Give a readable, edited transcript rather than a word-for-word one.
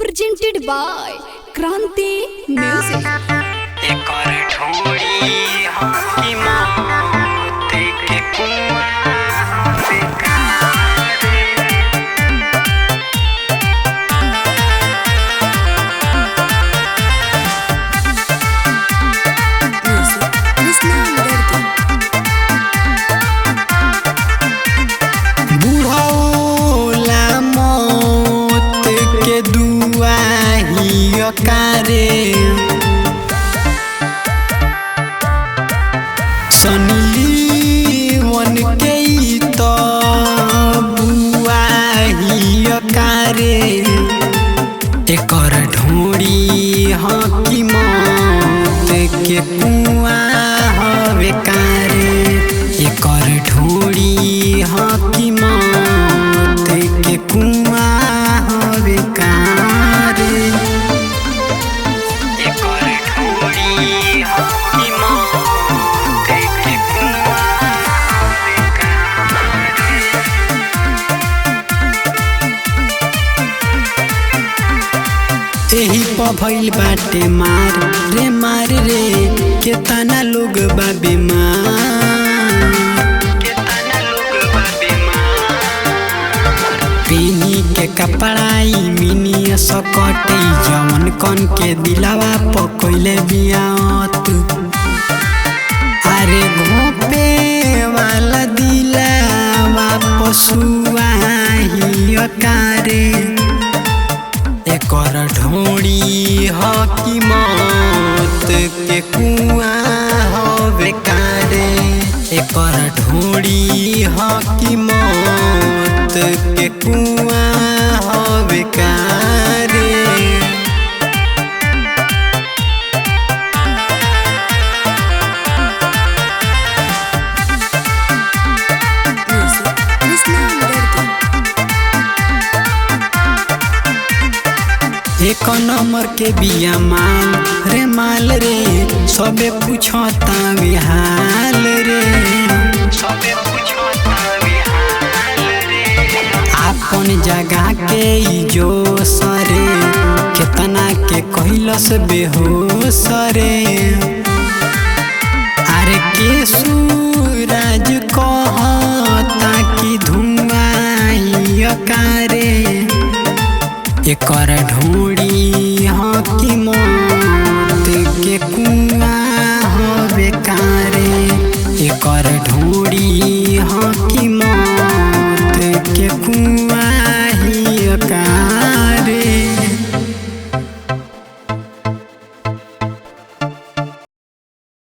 presented by Kranti Music. एक और ढोड़ी की मौत के कुआं बेकार बुढ़ौला मौत के दुआ ही कारे सनीवन के तो बुआ ही कारे एक और ढोड़ी की मौत के कुआं हवे कारे एक और ढोड़ी की मौत के कुआं हवे कारे एक और ढोड़ी की मौत के कुआं हवे कारे एही प भइल बाटे मार रे केतना लोग बा बीमार पीनी के कपड़ाई मिनी सकटे जवन कन के दिलावा पकइले बियात अरे घोपे वाला दिलावा पशुआ ही कारे एक और ढोड़ी की मौत के कुआं हवे कारे एक और ढोड़ी की मौत के कुआं हवे कारे एक नंबर के बिया माल रे सबे पूछता हाल रे सबे पूछता हाल रे अपन जगह के जो सरे केतना के कहलस बेहोश रे अरे के सूरज कहता कि धुआं ही कारे एक और ढोड़ी की मौत